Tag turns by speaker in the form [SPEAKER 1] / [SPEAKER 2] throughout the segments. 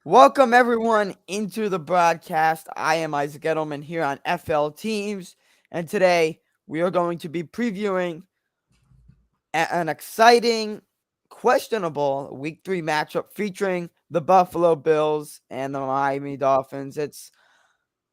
[SPEAKER 1] Welcome everyone into the broadcast. I am Isaac Edelman here on FL Teams, and today we are going to be previewing an exciting, questionable Week 3 matchup featuring the Buffalo Bills and the Miami Dolphins. It's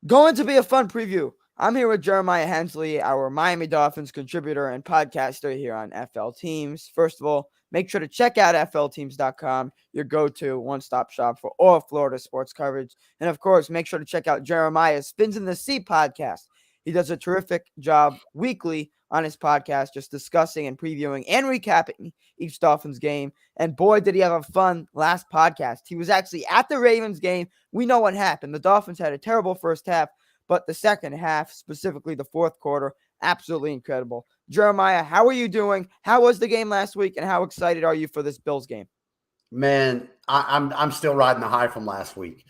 [SPEAKER 1] going to be a fun preview. I'm here with Jeremiah Hensley, our Miami Dolphins contributor and podcaster here on FL Teams. First of all, make sure to check out FLTeams.com, your go-to one-stop shop for all Florida sports coverage. And of course, make sure to check out Jeremiah's Spins in the Sea podcast. He does a terrific job weekly on his podcast, just discussing and previewing and recapping each Dolphins game. And boy, did he have a fun last podcast. He was actually at the Ravens game. We know what happened. The Dolphins had a terrible first half, but the second half, specifically the fourth quarter, absolutely incredible. Jeremiah, how are you doing? How was the game last week, and how excited are you for this Bills game?
[SPEAKER 2] Man, I'm still riding the high from last week,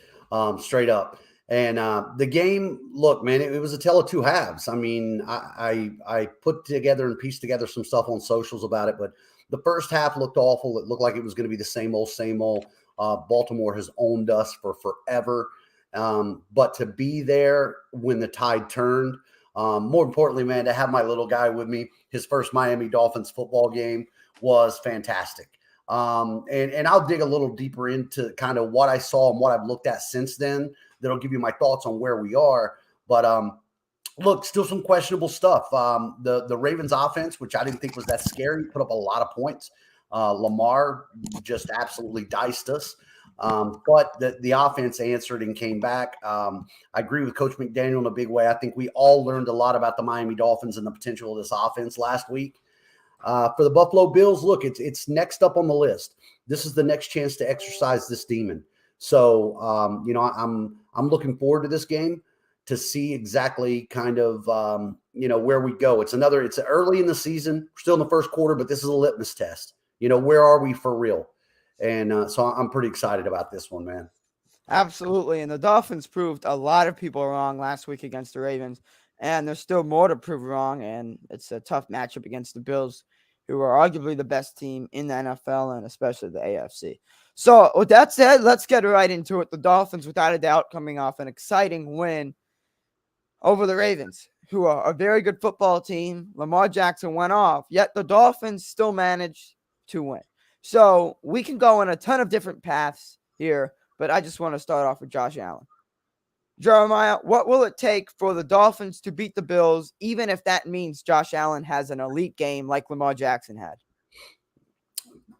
[SPEAKER 2] straight up. And the game, look, man, it was a tale of two halves. I mean, I put together and pieced together some stuff on socials about it, but the first half looked awful. It looked like it was going to be the same old, same old. Baltimore has owned us for forever. But to be there when the tide turned, more importantly, man, to have my little guy with me, his first Miami Dolphins football game was fantastic. And I'll dig a little deeper into kind of what I saw and what I've looked at since then. That'll give you my thoughts on where we are. But look, still some questionable stuff. The Ravens offense, which I didn't think was that scary, put up a lot of points. Lamar just absolutely diced us. But the offense answered and came back. I agree with Coach McDaniel in a big way. I think we all learned a lot about the Miami Dolphins and the potential of this offense last week. For the Buffalo Bills, look, it's next up on the list. This is the next chance to exercise this demon. So, I'm looking forward to this game to see exactly kind of, where we go. It's early in the season. We're still in the first quarter, but this is a litmus test. Where are we for real? And so I'm pretty excited about this one, man.
[SPEAKER 1] Absolutely. And the Dolphins proved a lot of people wrong last week against the Ravens. And there's still more to prove wrong. And it's a tough matchup against the Bills, who are arguably the best team in the NFL and especially the AFC. So, with that said, let's get right into it. The Dolphins, without a doubt, coming off an exciting win over the Ravens, who are a very good football team. Lamar Jackson went off, yet the Dolphins still managed to win. So, we can go in a ton of different paths here, but I just want to start off with Josh Allen. Jeremiah, what will it take for the Dolphins to beat the Bills, even if that means Josh Allen has an elite game like Lamar Jackson had?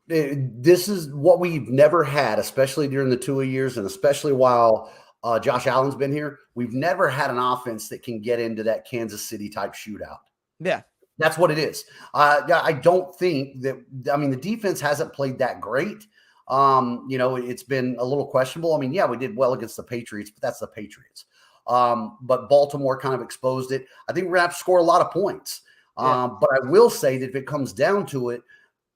[SPEAKER 2] This is what we've never had, especially during the 2 years and especially while Josh Allen's been here. We've never had an offense that can get into that Kansas City type shootout.
[SPEAKER 1] Yeah.
[SPEAKER 2] That's what it is. I don't think that – I mean, the defense hasn't played that great. It's been a little questionable. I mean, yeah, we did well against the Patriots, but that's the Patriots. But Baltimore kind of exposed it. I think we're going to have to score a lot of points. But I will say that if it comes down to it,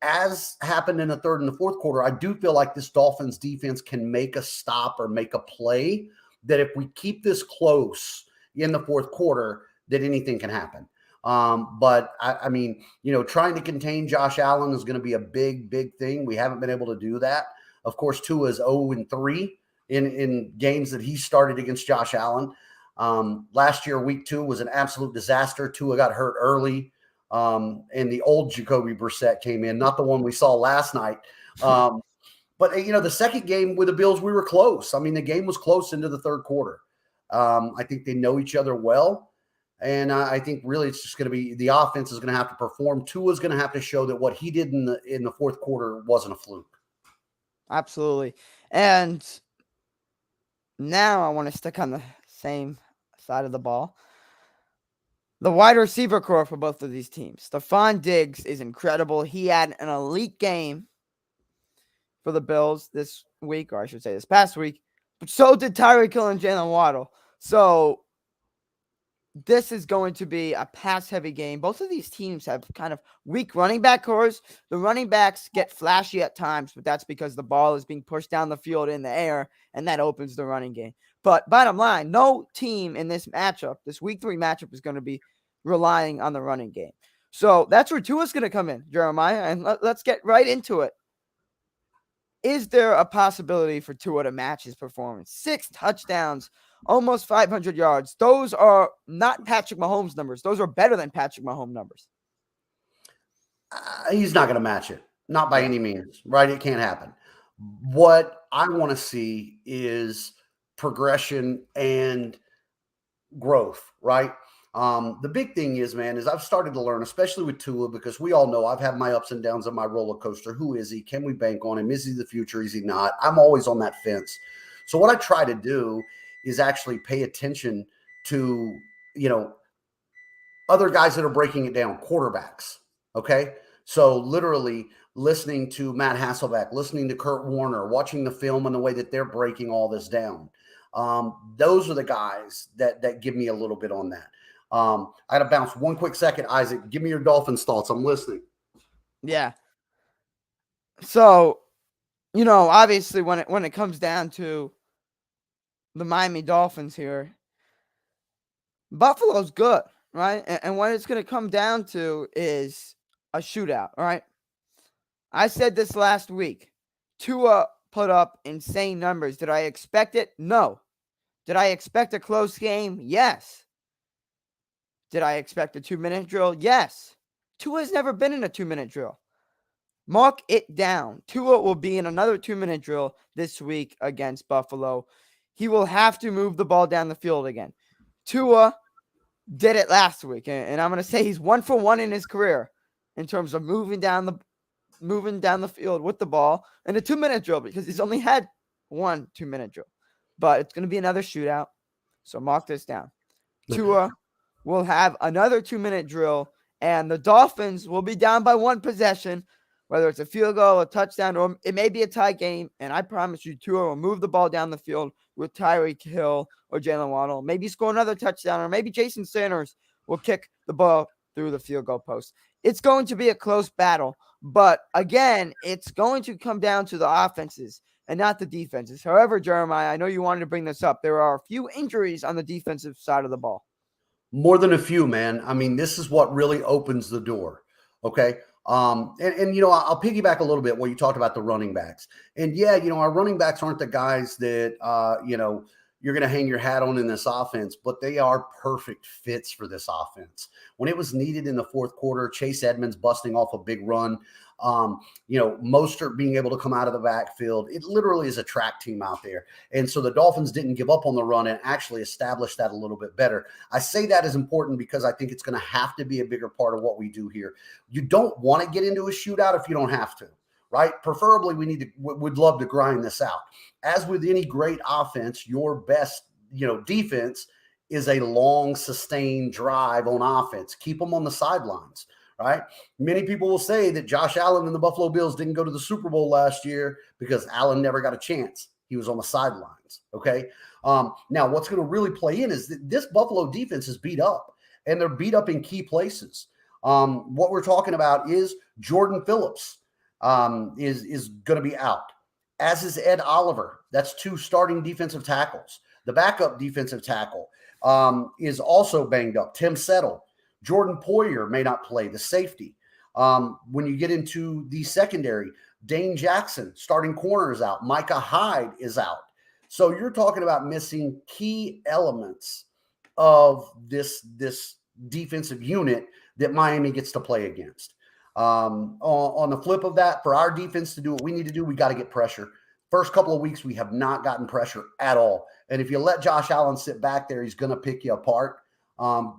[SPEAKER 2] as happened in the third and the fourth quarter, I do feel like this Dolphins defense can make a stop or make a play that if we keep this close in the fourth quarter, that anything can happen. But I mean, trying to contain Josh Allen is going to be a big, big thing. We haven't been able to do that. Of course, Tua is 0-3 in games that he started against Josh Allen. Last year, week 2 was an absolute disaster. Tua got hurt early. And the old Jacoby Brissett came in, not the one we saw last night. But the second game with the Bills, we were close. I mean, the game was close into the third quarter. I think they know each other well. And I think really it's just going to be the offense is going to have to perform. Tua is going to have to show that what he did in the fourth quarter wasn't a fluke.
[SPEAKER 1] Absolutely. And now I want to stick on the same side of the ball. The wide receiver core for both of these teams. Stephon Diggs is incredible. He had an elite game for the Bills this week, or I should say this past week. But so did Tyreek Hill and Jalen Waddle. So this is going to be a pass-heavy game. Both of these teams have kind of weak running back cores. The running backs get flashy at times, but that's because the ball is being pushed down the field in the air, and that opens the running game. But bottom line, no team in this matchup, this week 3 matchup, is going to be relying on the running game. So that's where Tua's going to come in, Jeremiah, and let's get right into it. Is there a possibility for Tua to match his performance? 6 touchdowns, almost 500 yards. Those are not Patrick Mahomes numbers. Those are better than Patrick Mahomes numbers.
[SPEAKER 2] He's not going to match it. Not by
[SPEAKER 1] Yeah.
[SPEAKER 2] any means, right? It can't happen. What I want to see is progression and growth, right? The big thing is, man, is I've started to learn, especially with Tua, because we all know I've had my ups and downs on my roller coaster. Who is he? Can we bank on him? Is he the future? Is he not? I'm always on that fence. So what I try to do is actually pay attention to, you know, other guys that are breaking it down, quarterbacks. Okay. So literally listening to Matt Hasselbeck, listening to Kurt Warner, watching the film and the way that they're breaking all this down. Those are the guys that give me a little bit on that. I got to bounce 1 quick second. Isaac, give me your Dolphins thoughts. I'm listening.
[SPEAKER 1] Yeah. So, obviously when it comes down to the Miami Dolphins here, Buffalo's good, right? And what it's going to come down to is a shootout, right? I said this last week. Tua put up insane numbers. Did I expect it? No. Did I expect a close game? Yes. Did I expect a 2-minute drill? Yes. Tua's never been in a 2-minute drill. Mark it down. Tua will be in another 2-minute drill this week against Buffalo. He will have to move the ball down the field again. Tua did it last week, and I'm going to say he's 1 for 1 in his career in terms of moving down the field with the ball in a 2-minute drill, because he's only had 1 2-minute drill. But it's going to be another shootout, so mark this down. Tua will have another 2-minute drill, and the Dolphins will be down by 1 possession, whether it's a field goal, a touchdown, or it may be a tie game. And I promise you, Tua will move the ball down the field with Tyreek Hill or Jalen Waddle. Maybe score another touchdown, or maybe Jason Sanders will kick the ball through the field goal post. It's going to be a close battle, but again, it's going to come down to the offenses and not the defenses. However, Jeremiah, I know you wanted to bring this up. There are a few injuries on the defensive side of the ball.
[SPEAKER 2] More than a few, man. I mean, this is what really opens the door. Okay. And I'll piggyback a little bit when you talked about the running backs. And yeah, our running backs aren't the guys that you're going to hang your hat on in this offense, but they are perfect fits for this offense. When it was needed in the fourth quarter, Chase Edmonds busting off a big run, Mostert being able to come out of the backfield. It literally is a track team out there. And so the Dolphins didn't give up on the run and actually established that a little bid better. I say that is important because I think it's going to have to be a bigger part of what we do here. You don't want to get into a shootout if you don't have to, right? Preferably would love to grind this out. As with any great offense, your best, defense is a long, sustained drive on offense. Keep them on the sidelines. Right? Many people will say that Josh Allen and the Buffalo Bills didn't go to the Super Bowl last year because Allen never got a chance. He was on the sidelines. Okay. Now, what's going to really play in is that this Buffalo defense is beat up, and they're beat up in key places. What we're talking about is Jordan Phillips is going to be out, as is Ed Oliver. That's 2 starting defensive tackles. The backup defensive tackle is also banged up. Tim Settle. Jordan Poyer may not play, the safety. When you get into the secondary, Dane Jackson, starting corner, is out. Micah Hyde is out. So you're talking about missing key elements of this defensive unit that Miami gets to play against. On the flip of that, for our defense to do what we need to do, we got to get pressure. First couple of weeks, we have not gotten pressure at all. And if you let Josh Allen sit back there, he's going to pick you apart.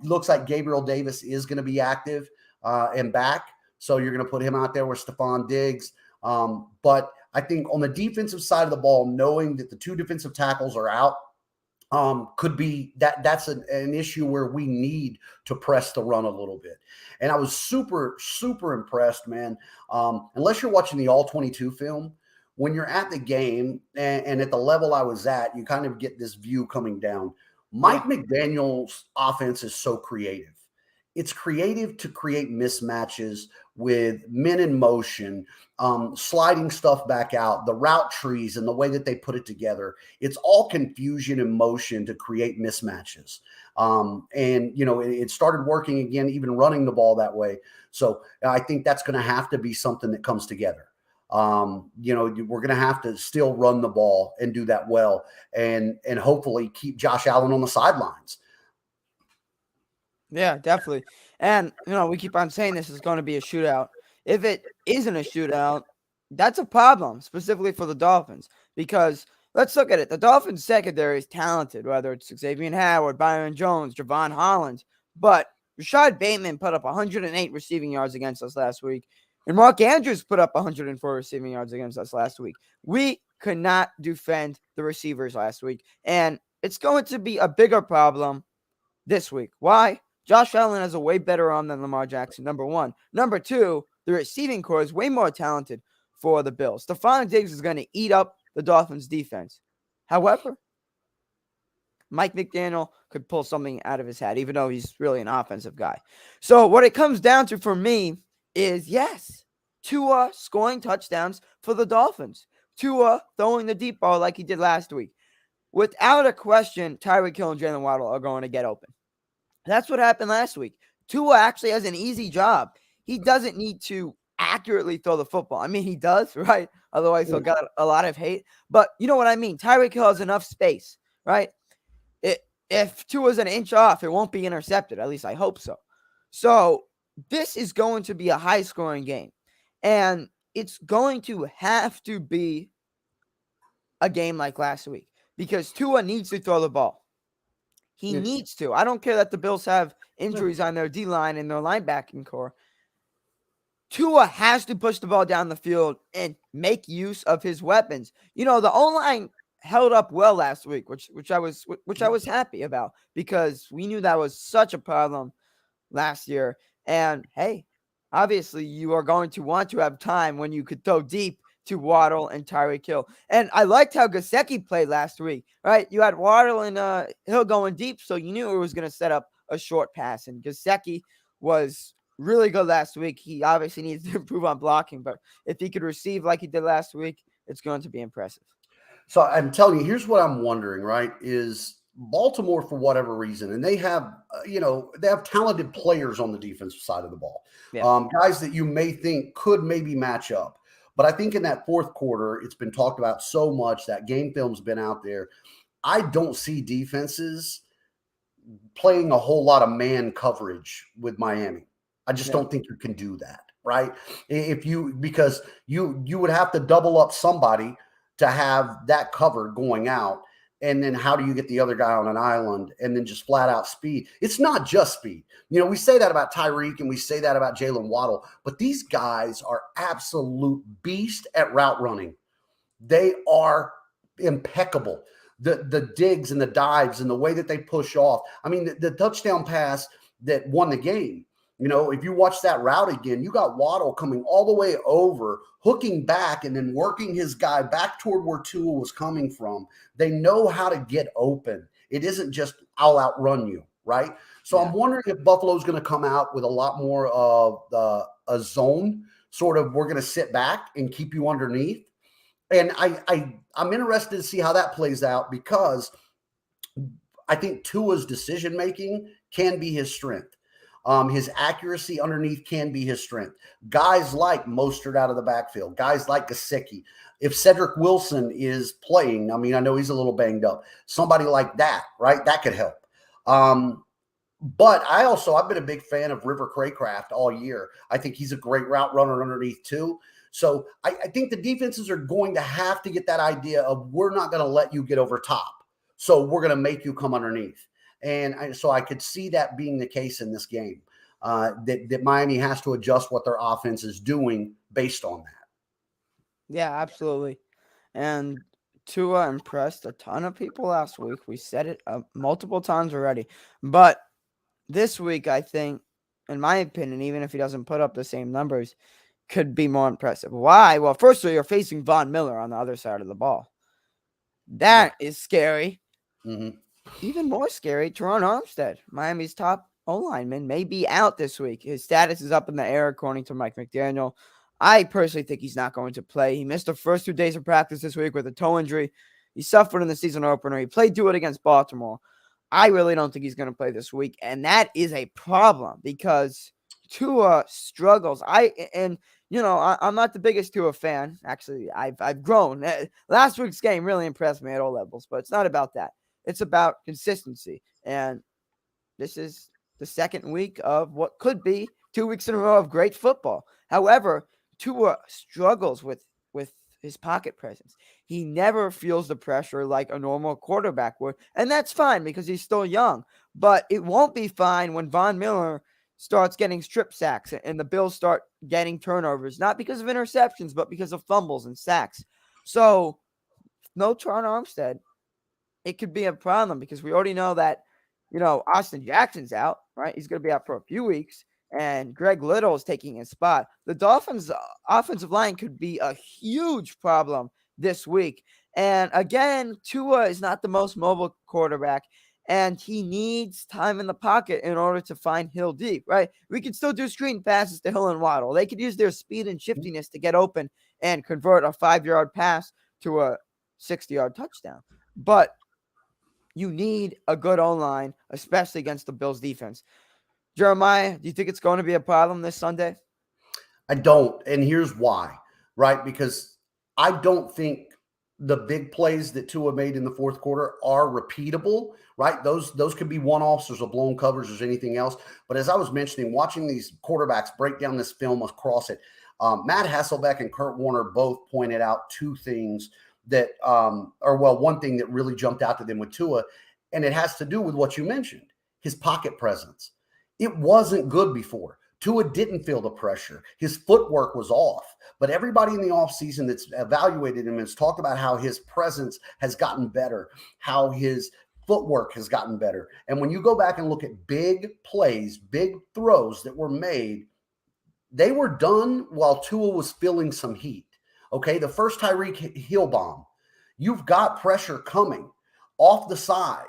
[SPEAKER 2] Looks like Gabriel Davis is going to be active and back. So you're going to put him out there with Stephon Diggs. But I think on the defensive side of the ball, knowing that the 2 defensive tackles are out could be that's an issue where we need to press the run a little bit. And I was super, super impressed, man. Unless you're watching the All 22 film, when you're at the game and at the level I was at, you kind of get this view coming down. Mike McDaniel's offense is so creative. It's creative to create mismatches with men in motion, sliding stuff back out, the route trees and the way that they put it together. It's all confusion and motion to create mismatches. It started working again, even running the ball that way. So I think that's going to have to be something that comes together. We're going to have to still run the ball and do that well, and hopefully keep Josh Allen on the sidelines.
[SPEAKER 1] Yeah, definitely. And, we keep on saying this is going to be a shootout. If it isn't a shootout, that's a problem, specifically for the Dolphins, because let's look at it. The Dolphins secondary is talented, whether it's Xavier Howard, Byron Jones, Javon Holland, but Rashad Bateman put up 108 receiving yards against us last week, and Mark Andrews put up 104 receiving yards against us last week. We could not defend the receivers last week, and it's going to be a bigger problem this week. Why? Josh Allen has a way better arm than Lamar Jackson, number one. Number two, the receiving core is way more talented for the Bills. Stephon Diggs is going to eat up the Dolphins' defense. However, Mike McDaniel could pull something out of his hat, even though he's really an offensive guy. So what it comes down to for me is, yes, Tua scoring touchdowns for the Dolphins. Tua throwing the deep ball like he did last week. Without a question, Tyreek Hill and Jalen Waddle are going to get open. That's what happened last week. Tua actually has an easy job. He doesn't need to accurately throw the football. I mean, he does, right? Otherwise, he'll get a lot of hate. But you know what I mean? Tyreek Hill has enough space, right? If Tua's an inch off, it won't be intercepted. At least I hope so. So this is going to be a high-scoring game. And it's going to have to be a game like last week because Tua needs to throw the ball. He needs to. I don't care that the Bills have injuries on their D-line and their linebacking core. Tua has to push the ball down the field and make use of his weapons. The O-line held up well last week, which I was happy about because we knew that was such a problem last year. And hey, obviously you are going to want to have time when you could throw deep to Waddle and Tyreek Hill. And I liked how Gesicki played last week, right? You had Waddle and Hill going deep, so you knew it was going to set up a short pass. And Gesicki was really good last week. He obviously needs to improve on blocking, but if he could receive like he did last week, it's going to be impressive.
[SPEAKER 2] So I'm telling you, here's what I'm wondering, right, is Baltimore, for whatever reason, and they have, they have talented players on the defensive side of the ball, guys that you may think could maybe match up. But I think in that fourth quarter, it's been talked about so much. That game film's been out there. I don't see defenses playing a whole lot of man coverage with Miami. I just don't think you can do that, right? Because you would have to double up somebody to have that covered going out. And then how do you get the other guy on an island and then just flat out speed? It's not just speed. We say that about Tyreek and we say that about Jalen Waddle, but these guys are absolute beasts at route running. They are impeccable. The digs and the dives and the way that they push off. I mean, the touchdown pass that won the game. If you watch that route again, you got Waddle coming all the way over, hooking back, and then working his guy back toward where Tua was coming from. They know how to get open. It isn't just, I'll outrun you, right? So I'm wondering if Buffalo's going to come out with a lot more of a zone, sort of, we're going to sit back and keep you underneath. And I'm interested to see how that plays out because I think Tua's decision-making can be his strength. His accuracy underneath can be his strength. Guys like Mostert out of the backfield, guys like Gesicki. If Cedric Wilson is playing, I mean, I know he's a little banged up. Somebody like that, right? That could help. But I've been a big fan of River Craycraft all year. I think he's a great route runner underneath too. So I think the defenses are going to have to get that idea of we're not going to let you get over top. So we're going to make you come underneath. And so I could see that being the case in this game, that Miami has to adjust what their offense is doing based on that.
[SPEAKER 1] Yeah, absolutely. And Tua impressed a ton of people last week. We said it multiple times already. But this week, I think, in my opinion, even if he doesn't put up the same numbers, could be more impressive. Why? Well, first of all, you're facing Von Miller on the other side of the ball. That is scary.
[SPEAKER 2] Mm-hmm.
[SPEAKER 1] Even more scary, Teron Armstead, Miami's top O-lineman, may be out this week. His status is up in the air, according to Mike McDaniel. I personally think he's not going to play. He missed the first 2 days of practice this week with a toe injury. He suffered in the season opener. He played through it against Baltimore. I really don't think he's going to play this week, and that is a problem because Tua struggles. I'm not the biggest Tua fan. Actually, I've grown. Last week's game really impressed me at all levels, but it's not about that. It's about consistency. And this is the second week of what could be 2 weeks in a row of great football. However, Tua struggles with his pocket presence. He never feels the pressure like a normal quarterback would, and that's fine because he's still young. But it won't be fine when Von Miller starts getting strip sacks and the Bills start getting turnovers, not because of interceptions, but because of fumbles and sacks. So, no Tron Armstead, it could be a problem because we already know that, Austin Jackson's out, right? He's going to be out for a few weeks, and Greg Little is taking his spot. The Dolphins' offensive line could be a huge problem this week. And again, Tua is not the most mobile quarterback, and he needs time in the pocket in order to find Hill deep, right? We could still do screen passes to Hill and Waddle. They could use their speed and shiftiness to get open and convert a 5-yard pass to a 60-yard touchdown. But you need a good O-line, especially against the Bills defense. Jeremiah, do you think it's going to be a problem this Sunday?
[SPEAKER 2] I don't. And here's why, right? Because I don't think the big plays that Tua made in the fourth quarter are repeatable, right? Those could be one-offs. There's a blown covers. There's anything else. But as I was mentioning, watching these quarterbacks break down this film across it, Matt Hasselbeck and Kurt Warner both pointed out two things that one thing that really jumped out to them with Tua, and it has to do with what you mentioned, his pocket presence. It wasn't good before. Tua didn't feel the pressure. His footwork was off. But everybody in the offseason that's evaluated him has talked about how his presence has gotten better, how his footwork has gotten better. And when you go back and look at big plays, big throws that were made, they were done while Tua was feeling some heat. Okay, the first Tyreek Hill bomb, you've got pressure coming off the side,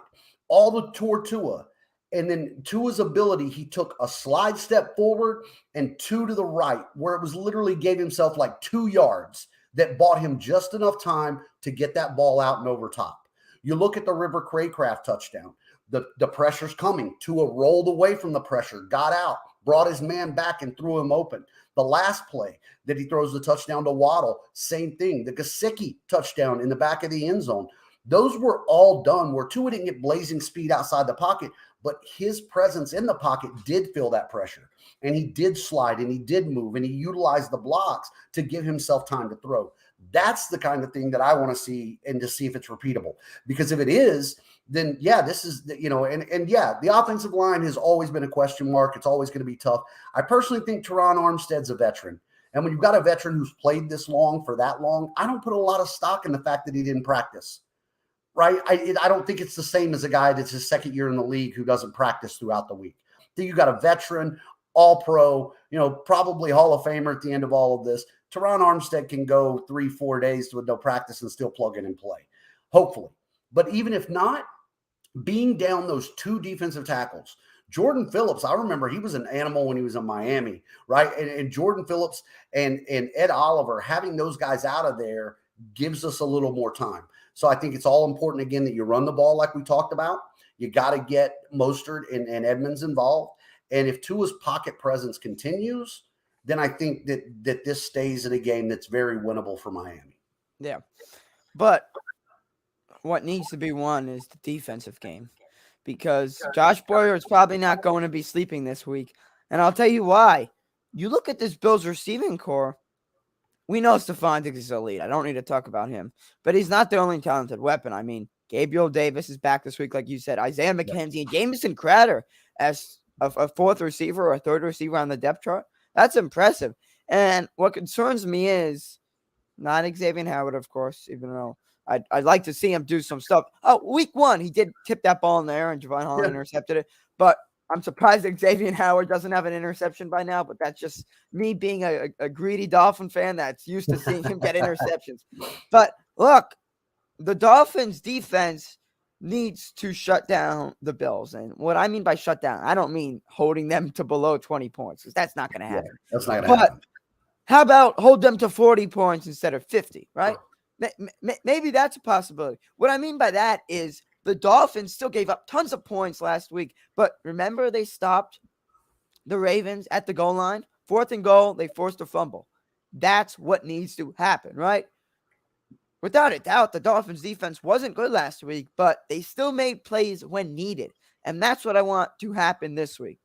[SPEAKER 2] all the toward Tua. And then Tua's ability, he took a slide step forward and 2 to the right, where it was literally gave himself like 2 yards that bought him just enough time to get that ball out and over top. You look at the River Craycraft touchdown, the pressure's coming. Tua rolled away from the pressure, got out, brought his man back and threw him open. The last play that he throws the touchdown to Waddle, same thing. The Gesicki touchdown in the back of the end zone. Those were all done where Tua didn't get blazing speed outside the pocket, but his presence in the pocket did feel that pressure. And he did slide and he did move and he utilized the blocks to give himself time to throw. That's the kind of thing that I want to see and to see if it's repeatable. Because if it is, then this is, the offensive line has always been a question mark. It's always going to be tough. I personally think Teron Armstead's a veteran. And when you've got a veteran who's played this long for that long, I don't put a lot of stock in the fact that he didn't practice. Right? I don't think it's the same as a guy that's his second year in the league who doesn't practice throughout the week. I think you got a veteran, all-pro, probably Hall of Famer at the end of all of this. Teron Armstead can go 3-4 days with no practice and still plug in and play, hopefully. But even if not, being down those 2 defensive tackles, Jordan Phillips, I remember he was an animal when he was in Miami, right? And Jordan Phillips and Ed Oliver, having those guys out of there gives us a little more time. So I think it's all important, again, that you run the ball like we talked about. You got to get Mostert and Edmonds involved. And if Tua's pocket presence continues, then I think that this stays in a game that's very winnable for Miami.
[SPEAKER 1] Yeah. But what needs to be won is the defensive game because Josh Boyer is probably not going to be sleeping this week. And I'll tell you why. You look at this Bills receiving core. We know Stephon Diggs is elite. I don't need to talk about him. But he's not the only talented weapon. I mean, Gabriel Davis is back this week, like you said. Isaiah McKenzie and Jamison Crowder as a 4th receiver or a 3rd receiver on the depth chart. That's impressive. And what concerns me is not Xavier Howard, of course, even though I'd like to see him do some stuff. Oh, week 1, he did tip that ball in the air and Javon Holland intercepted it. But I'm surprised Xavier Howard doesn't have an interception by now, but that's just me being a greedy Dolphin fan that's used to seeing him get interceptions. But look, the Dolphins defense needs to shut down the Bills. And what I mean by shut down, I don't mean holding them to below 20 points because that's not going to happen.
[SPEAKER 2] Yeah, that's not going to happen.
[SPEAKER 1] How about hold them to 40 points instead of 50, right? Maybe that's a possibility. What I mean by that is the Dolphins still gave up tons of points last week, but remember they stopped the Ravens at the goal line? 4th and goal, they forced a fumble. That's what needs to happen, right? Without a doubt, the Dolphins defense wasn't good last week, but they still made plays when needed. And that's what I want to happen this week.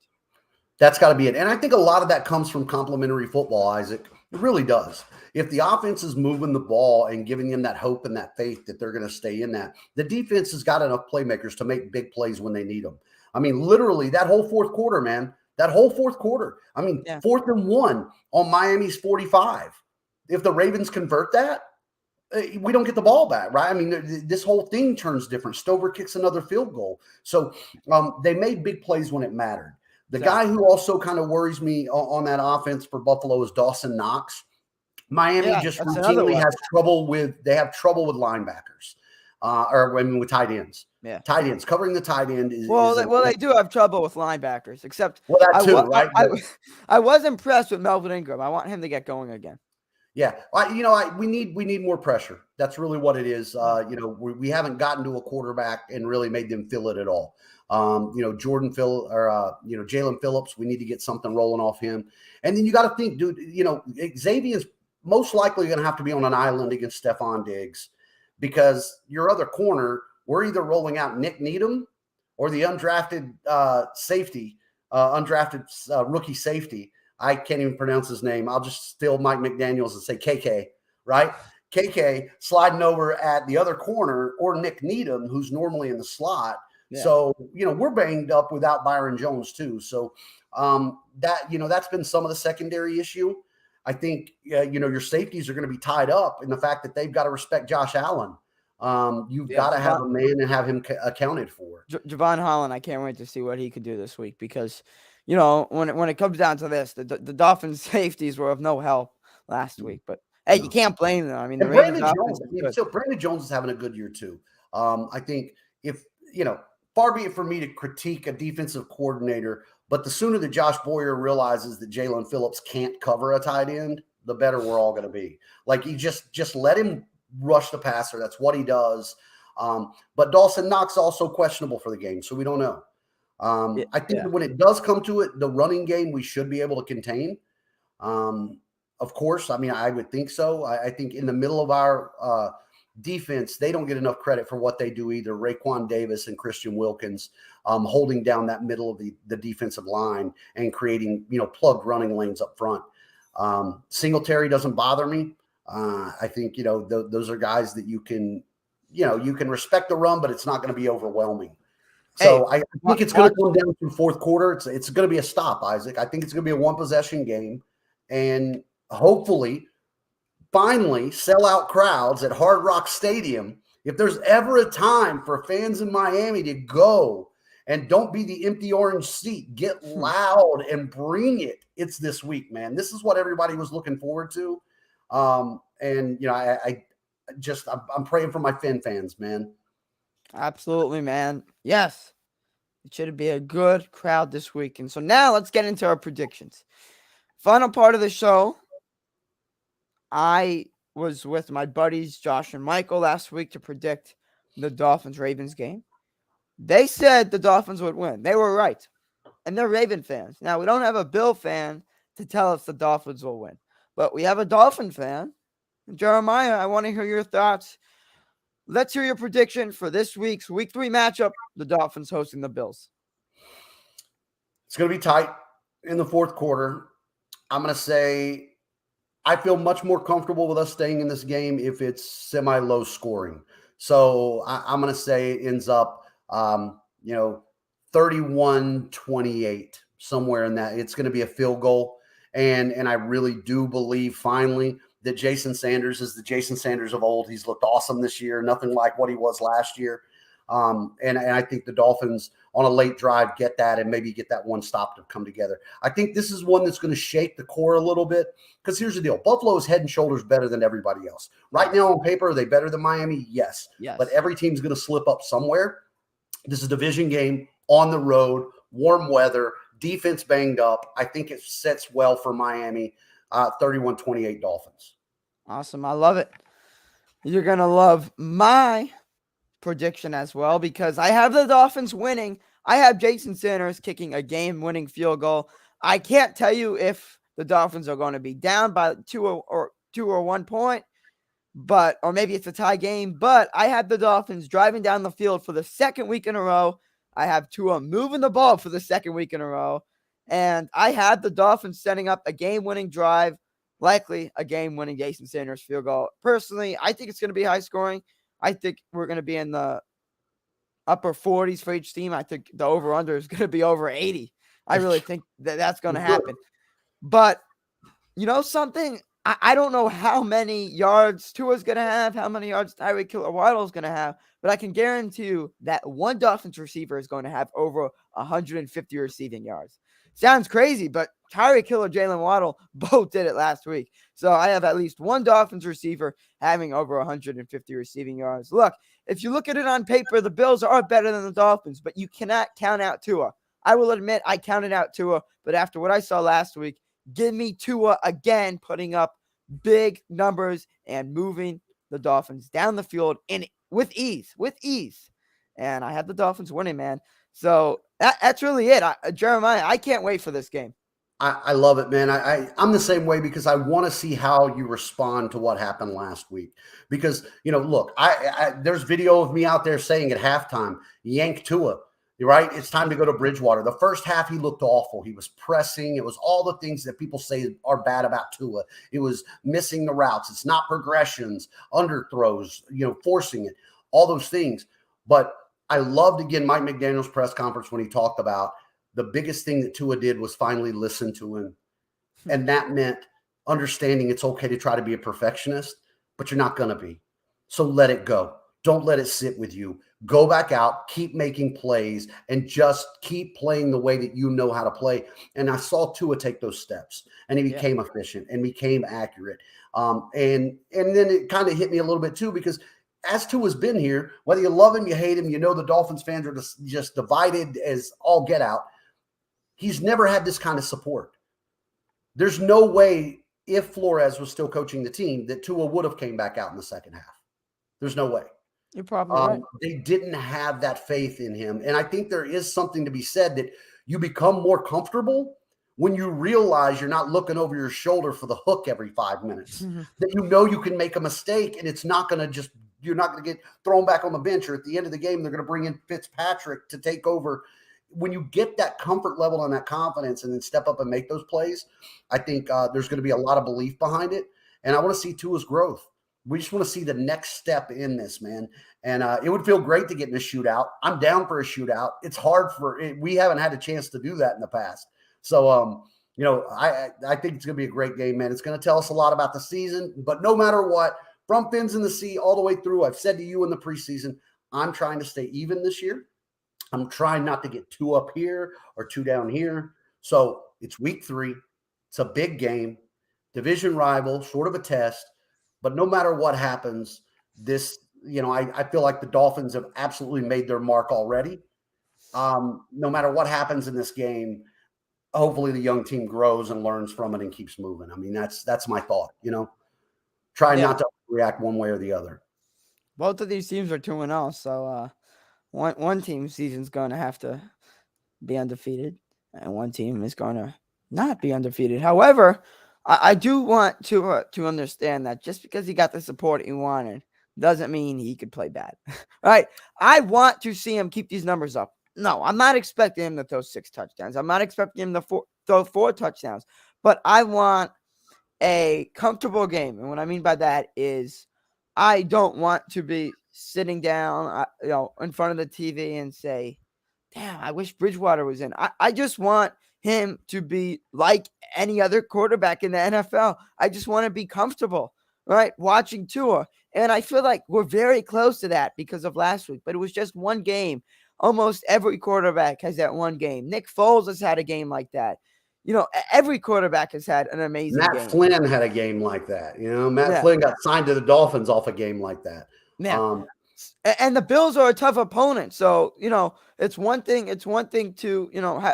[SPEAKER 2] That's got to be it. And I think a lot of that comes from complementary football, Isaac. It really does. If the offense is moving the ball and giving them that hope and that faith that they're going to stay in that, the defense has got enough playmakers to make big plays when they need them. I mean, literally that whole fourth quarter, man, that whole fourth quarter. I mean, 4th and 1 on Miami's 45. If the Ravens convert that, we don't get the ball back, right? I mean, this whole thing turns different. Stover kicks another field goal. So they made big plays when it mattered. The guy who also kind of worries me on that offense for Buffalo is Dawson Knox. Miami just routinely has trouble with linebackers, with tight ends.
[SPEAKER 1] Yeah,
[SPEAKER 2] tight ends covering the tight end is
[SPEAKER 1] they do have trouble with linebackers. Except
[SPEAKER 2] that too, right?
[SPEAKER 1] I was impressed with Melvin Ingram. I want him to get going again.
[SPEAKER 2] Yeah, we need more pressure. That's really what it is. We haven't gotten to a quarterback and really made them feel it at all. Jalen Phillips, we need to get something rolling off him. And then you got to think, dude, Xavier's most likely going to have to be on an island against Stephon Diggs because your other corner, we're either rolling out Nick Needham or the undrafted rookie safety. I can't even pronounce his name. I'll just steal Mike McDaniels and say KK, right? KK sliding over at the other corner or Nick Needham, who's normally in the slot. Yeah. So, we're banged up without Byron Jones too. So that's been some of the secondary issue. I think, your safeties are going to be tied up in the fact that they've got to respect Josh Allen. You've got to have a man and have him accounted for.
[SPEAKER 1] Javon Holland, I can't wait to see what he could do this week because, when it comes down to this, the Dolphins safeties were of no help last week. But, hey, you can't blame them. I mean,
[SPEAKER 2] Brandon Jones is having a good year too. I think if, far be it for me to critique a defensive coordinator, but the sooner that Josh Boyer realizes that Jalen Phillips can't cover a tight end, the better we're all going to be. Like, you just let him rush the passer. That's what he does. But Dawson Knox also questionable for the game, so we don't know. I think that when it does come to it, the running game we should be able to contain. Of course, I mean, I would think so. I think in the middle of our defense, they don't get enough credit for what they do either. Raekwon Davis and Christian Wilkins holding down that middle of the defensive line and creating, plugged running lanes up front. Singletary doesn't bother me. I think, those are guys that you can respect the run, but it's not going to be overwhelming. So I think it's going to come down to fourth quarter. It's going to be a stop, Isaac. I think it's going to be a one-possession game. And hopefully, finally, sell-out crowds at Hard Rock Stadium. If there's ever a time for fans in Miami to go and don't be the empty orange seat, get loud and bring it, it's this week, man. This is what everybody was looking forward to. I'm praying for my Fin fans, man.
[SPEAKER 1] Absolutely, man. Yes. It should be a good crowd this week. And so now let's get into our predictions. Final part of the show. I was with my buddies Josh and Michael last week to predict the Dolphins-Ravens game. They said the Dolphins would win. They were right. And they're Raven fans. Now, we don't have a Bill fan to tell us the Dolphins will win. But we have a Dolphin fan. Jeremiah, I want to hear your thoughts. Let's hear your prediction for this week's Week 3 matchup, the Dolphins hosting the Bills.
[SPEAKER 2] It's going to be tight in the fourth quarter. I'm going to say I feel much more comfortable with us staying in this game if it's semi-low scoring. So I'm going to say it ends up, 31-28, somewhere in that. It's going to be a field goal. And I really do believe finally that Jason Sanders is the Jason Sanders of old. He's looked awesome this year, nothing like what he was last year. And I think the Dolphins on a late drive get that and maybe get that one stop to come together. I think this is one that's going to shake the core a little bit because here's the deal. Buffalo is head and shoulders better than everybody else. Right now on paper, are they better than Miami? Yes. But every team's going to slip up somewhere. This is a division game on the road, warm weather, defense banged up. I think it sets well for Miami. 31-28 Dolphins.
[SPEAKER 1] Awesome. I love it. You're going to love my prediction as well because I have the Dolphins winning. I have Jason Sanders kicking a game-winning field goal. I can't tell you if the Dolphins are going to be down by two or 1 point, or maybe it's a tie game. But I have the Dolphins driving down the field for the second week in a row. I have Tua moving the ball for the second week in a row. And I had the Dolphins setting up a game-winning drive, likely a game-winning Jason Sanders field goal. Personally, I think it's going to be high scoring. I think we're going to be in the upper 40s for each team. I think the over-under is going to be over 80. I really think that's going to happen. But you know something? I don't know how many yards Tua's going to have, how many yards Tyreek Waddle is going to have, but I can guarantee you that one Dolphins receiver is going to have over 150 receiving yards. Sounds crazy, but Tyreek Hill or Jalen Waddle both did it last week. So I have at least one Dolphins receiver having over 150 receiving yards. Look, if you look at it on paper, the Bills are better than the Dolphins, but you cannot count out Tua. I will admit I counted out Tua, but after what I saw last week, give me Tua again, putting up big numbers and moving the Dolphins down the field with ease. And I had the Dolphins winning, man. So that's really it. Jeremiah, I can't wait for this game.
[SPEAKER 2] I love it, man. I'm the same way because I want to see how you respond to what happened last week. Because, look, there's video of me out there saying at halftime, yank Tua. Right? It's time to go to Bridgewater. The first half, he looked awful. He was pressing. It was all the things that people say are bad about Tua. It was missing the routes. It's not progressions, underthrows, forcing it, all those things. But I loved, again, Mike McDaniel's press conference when he talked about the biggest thing that Tua did was finally listen to him. And that meant understanding it's okay to try to be a perfectionist, but you're not going to be. So let it go. Don't let it sit with you. Go back out, keep making plays, and just keep playing the way that you know how to play. And I saw Tua take those steps, and he became efficient and became accurate. And then it kind of hit me a little bit too, because as Tua's been here, whether you love him, you hate him, the Dolphins fans are just divided as all get out. He's never had this kind of support. There's no way, if Flores was still coaching the team, that Tua would have came back out in the second half. There's no way.
[SPEAKER 1] You're probably right.
[SPEAKER 2] They didn't have that faith in him. And I think there is something to be said that you become more comfortable when you realize you're not looking over your shoulder for the hook every 5 minutes, that you can make a mistake and it's not going to you're not going to get thrown back on the bench, or at the end of the game, they're going to bring in Fitzpatrick to take over. When you get that comfort level and that confidence and then step up and make those plays, I think there's going to be a lot of belief behind it. And I want to see Tua's growth. We just want to see the next step in this, man. And it would feel great to get in a shootout. I'm down for a shootout. It's hard we haven't had a chance to do that in the past. So, I think it's going to be a great game, man. It's going to tell us a lot about the season, but no matter what, from Fins in the Sea all the way through, I've said to you in the preseason, I'm trying to stay even this year. I'm trying not to get too up here or too down here. So it's week 3. It's a big game, division rival, sort of a test. But no matter what happens, I feel like the Dolphins have absolutely made their mark already. No matter what happens in this game, hopefully the young team grows and learns from it and keeps moving. I mean, that's my thought, Try not to react one way or the other.
[SPEAKER 1] Both of these teams are 2-0, so one team's season's going to have to be undefeated, and one team is going to not be undefeated. However, I do want to understand that just because he got the support he wanted doesn't mean he could play bad. Right? I want to see him keep these numbers up. No, I'm not expecting him to throw 6 touchdowns. I'm not expecting him to throw 4 touchdowns. But I want a comfortable game. And what I mean by that is I don't want to be sitting down in front of the TV and say, damn, I wish Bridgewater was in. I just want him to be like any other quarterback in the NFL. I just want to be comfortable, right, watching Tua. And I feel like we're very close to that because of last week. But it was just one game. Almost every quarterback has that one game. Nick Foles has had a game like that. Every quarterback has had an amazing game.
[SPEAKER 2] Matt Flynn had a game like that. Matt Flynn got signed to the Dolphins off a game like that.
[SPEAKER 1] Yeah. And the Bills are a tough opponent. So, it's one thing to,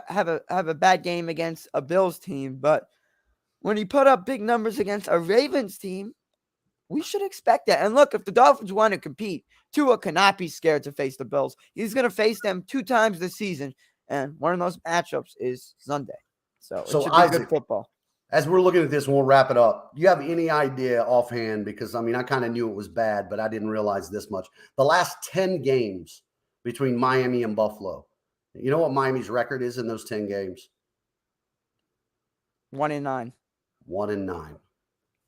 [SPEAKER 1] have a bad game against a Bills team. But when you put up big numbers against a Ravens team, we should expect that. And look, if the Dolphins want to compete, Tua cannot be scared to face the Bills. He's going to face them 2 times this season. And one of those matchups is Sunday. So it should be
[SPEAKER 2] Isaac,
[SPEAKER 1] good football.
[SPEAKER 2] As we're looking at this, and we'll wrap it up, do you have any idea offhand? Because, I mean, I kind of knew it was bad, but I didn't realize this much. The last 10 games between Miami and Buffalo, you know what Miami's record is in those 10 games?
[SPEAKER 1] 1-9.
[SPEAKER 2] 1-9.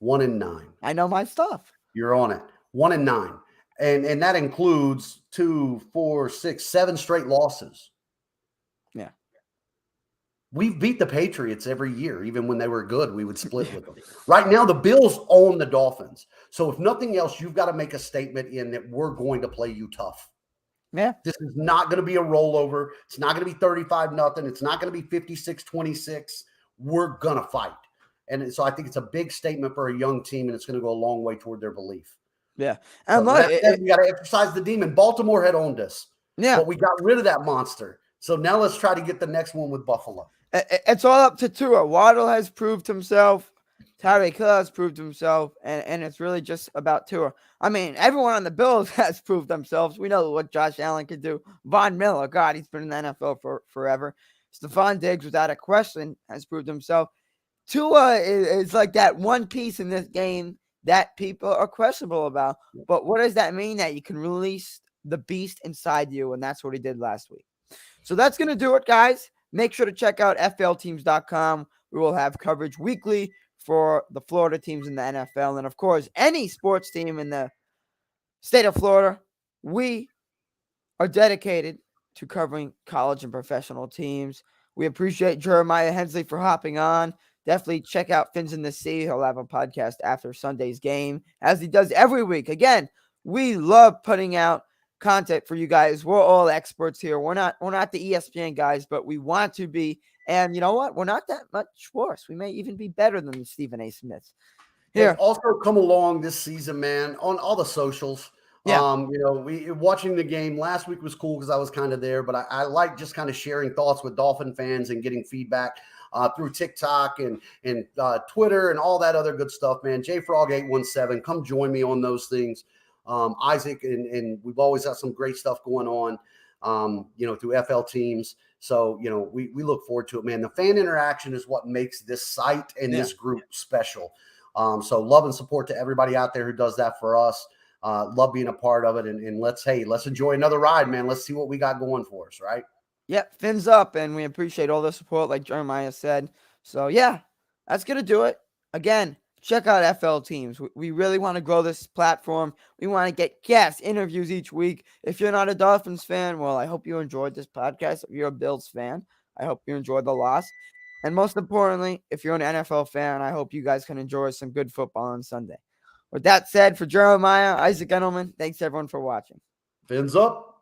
[SPEAKER 2] 1-9.
[SPEAKER 1] I know my stuff.
[SPEAKER 2] You're on it. 1-9. And that includes 2, 4, 6, 7 straight losses.
[SPEAKER 1] Yeah.
[SPEAKER 2] We've beat the Patriots every year. Even when they were good, we would split with them. Right now, the Bills own the Dolphins. So if nothing else, you've got to make a statement in that we're going to play you tough.
[SPEAKER 1] Yeah.
[SPEAKER 2] This is not going to be a rollover. It's not going to be 35-0. It's not going to be 56-26. We're going to fight. And so I think it's a big statement for a young team, and it's going to go a long way toward their belief.
[SPEAKER 1] Yeah. And
[SPEAKER 2] look, we got to exercise the demon. Baltimore had owned us.
[SPEAKER 1] Yeah.
[SPEAKER 2] But we got rid of that monster. So now let's try to get the next one with Buffalo.
[SPEAKER 1] It's all up to Tua. Waddle has proved himself. Tyreek Hill has proved himself. And it's really just about Tua. I mean, everyone on the Bills has proved themselves. We know what Josh Allen can do. Von Miller, God, he's been in the NFL for forever. Stephon Diggs, without a question, has proved himself. Tua is like that one piece in this game that people are questionable about. But what does that mean? That you can release the beast inside you, and that's what he did last week. So that's going to do it, guys. Make sure to check out flteams.com. We will have coverage weekly for the Florida teams in the NFL. And, of course, any sports team in the state of Florida, we are dedicated to covering college and professional teams. We appreciate Jeremiah Hensley for hopping on. Definitely check out Fins in the Sea. He'll have a podcast after Sunday's game, as he does every week. Again, we love putting out content for you guys. We're all experts here. We're not the ESPN guys, but we want to be. And you know what? We're not that much worse. We may even be better than the Stephen A. Smiths.
[SPEAKER 2] Here, also come along this season, man, on all the socials.
[SPEAKER 1] Yeah.
[SPEAKER 2] We watching the game last week was cool because I was kind of there, but I like just kind of sharing thoughts with Dolphin fans and getting feedback through TikTok and Twitter and all that other good stuff, man. JFrog817, come join me on those things. Isaac, and we've always got some great stuff going on, through FL teams. So, we look forward to it, man. The fan interaction is what makes this site and this group special. So love and support to everybody out there who does that for us. Love being a part of it. And let's enjoy another ride, man. Let's see what we got going for us, right?
[SPEAKER 1] Yep, fins up, and we appreciate all the support, like Jeremiah said. So, yeah, that's going to do it. Again, check out FL Teams. We really want to grow this platform. We want to get guest interviews each week. If you're not a Dolphins fan, well, I hope you enjoyed this podcast. If you're a Bills fan, I hope you enjoyed the loss. And most importantly, if you're an NFL fan, I hope you guys can enjoy some good football on Sunday. With that said, for Jeremiah, Isaac Edelman, thanks everyone for watching.
[SPEAKER 2] Fins up.